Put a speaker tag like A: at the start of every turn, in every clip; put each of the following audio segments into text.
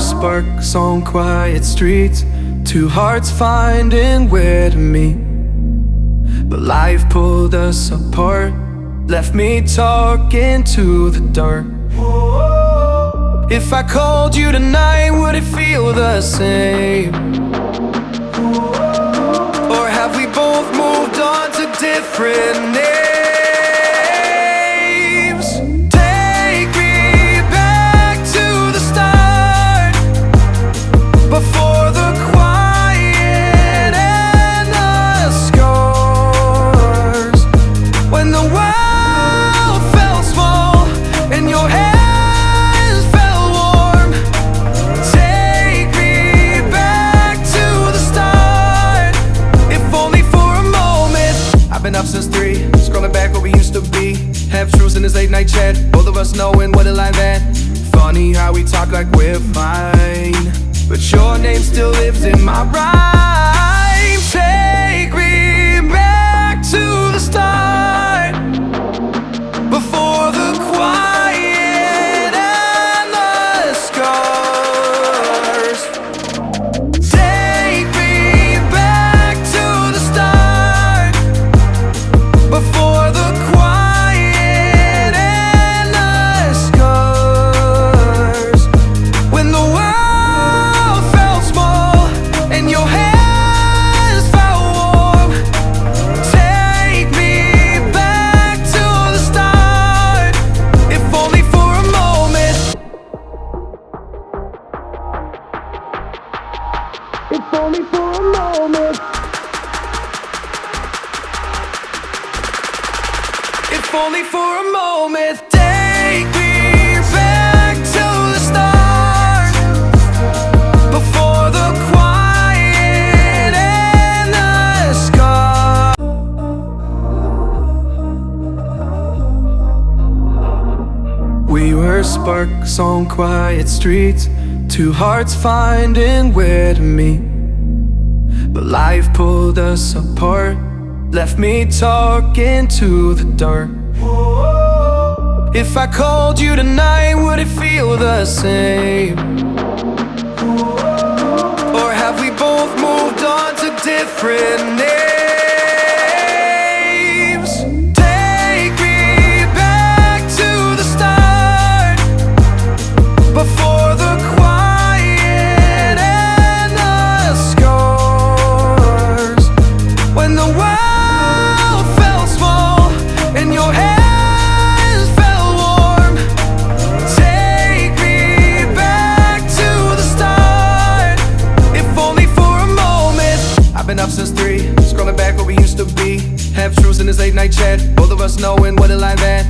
A: sparks on quiet streets, two hearts finding where to meet. But life pulled us apart, left me talking to the dark. If I called you tonight, would it feel the same? Or have we both moved on to different names? Take me back to the start, before the quiet and the scars, when the world felt small and your hands felt warm. Take me back to the start, if only for a moment. I've been up since 3, scrolling back where we used to be, half truths in this late night chat, both of us knowing what a lie that. Funny how we talk like we're fine, but your name still lives in my rhyme. Take me back to the start, before the quiet and the scars. Take me back to the start, before the quiet and the scars, when the world felt small and your hands felt warm. Take me back to the start, if only for a moment. If only for a moment. If only for a moment. Take me back to the start, before the quiet and the scar. We were sparks on quiet streets, two hearts finding where to meet. But life pulled us apart, left me talking to the dark. If I called you tonight, would it feel the same? Or have we both moved on to different names? Take me back to the start, before the quiet and the scars, when the world felt small and your hands felt warm. Take me back to the start, if only for a moment. I've been up since 3, scrolling back where we used to be, half truths in this late night chat, both of us knowing what a lie that.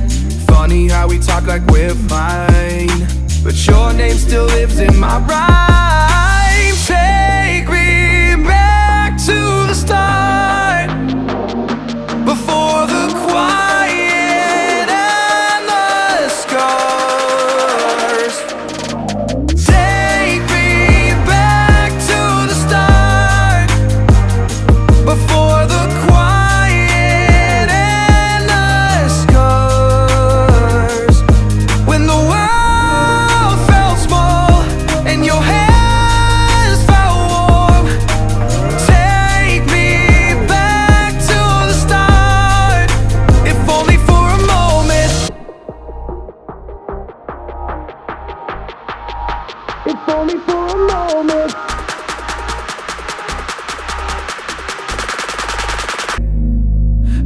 A: Funny how we talk like we're fine, but your name still lives in my rhyme. Take me back to the start, before the quiet and the scars. Take me back to the start, before the quiet and the scars, when the world felt small and your hands felt warm. Take me back to the start, if only for a moment. If only for a moment.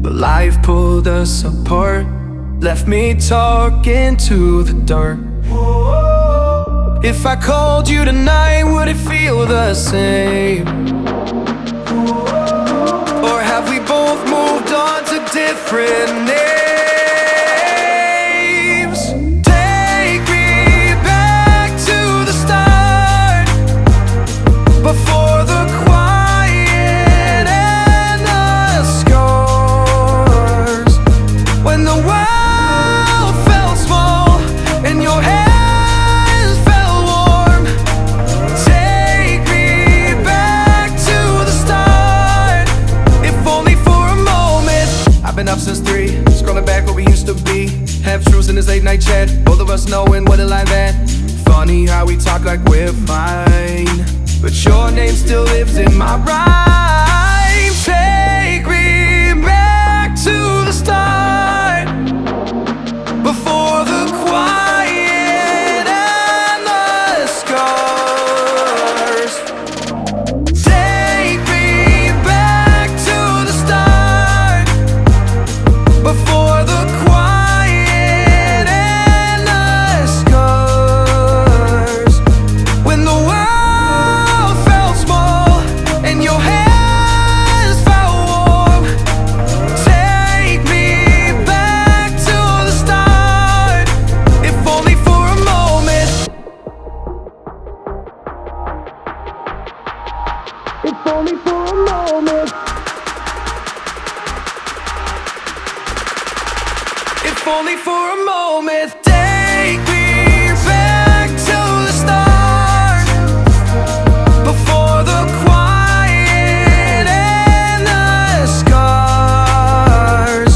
A: But life pulled us apart, left me talking to the dark. If I called you tonight, would it feel the same? Or have we both moved on to different names? Take me back to the start, before the quiet and the scars, when the world felt small and your hands felt warm. Take me back to the start, if only for a moment. I've been up since 3, scrolling back where we used to be, half truths in this late night chat, both of us knowing what a lie that. Funny how we talk like we're fine, but your name still lives in my rhyme. Take me back to the start, before the quiet and the scars. Take me back to the start, before the quiet and the scars. When the world felt small and your hands felt warm. Take me back to the start, if only for a moment. If only for a moment. If only for a moment. Take me back to the start, before the quiet and the scars.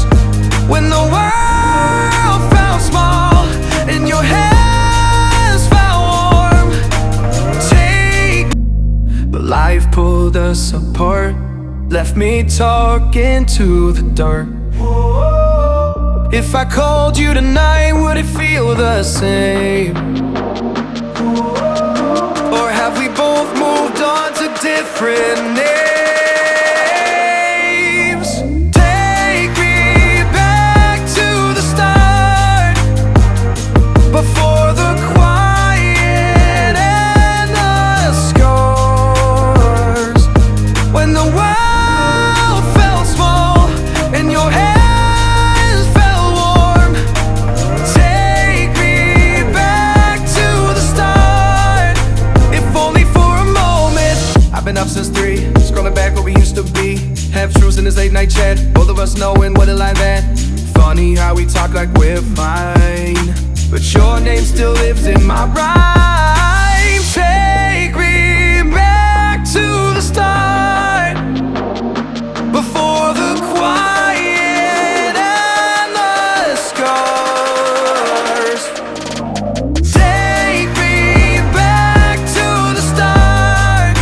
A: When the world felt small and your hands felt warm. Take. But life pulled us apart, left me talking to the dark. If I called you tonight, would it feel the same? Or have we both moved on to different names? Take me back to the start, before the quiet and the scars. When the world felt small and your hands felt warm. Take me back to the start, if only for a moment. I've been up since 3, scrolling back where we used to be. Half truths in this late night chat, both of us knowing what a lie that. Funny how we talk like we're fine, but your name still lives in my rhyme. Take me back to the start, before the quiet and the scars. Take me back to the start,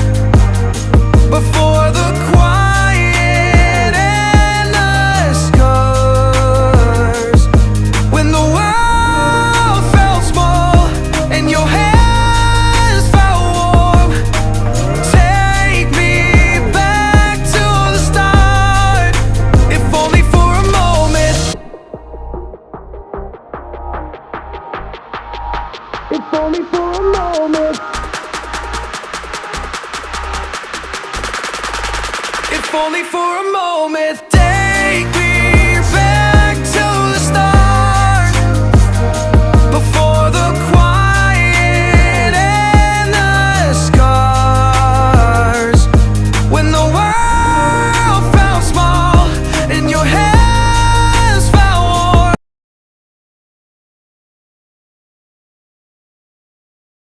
A: before the quiet and the scars. When the world felt small and your hands felt warm. Take me back to the start, if only for a moment. If only for a moment. If only for a moment. Take me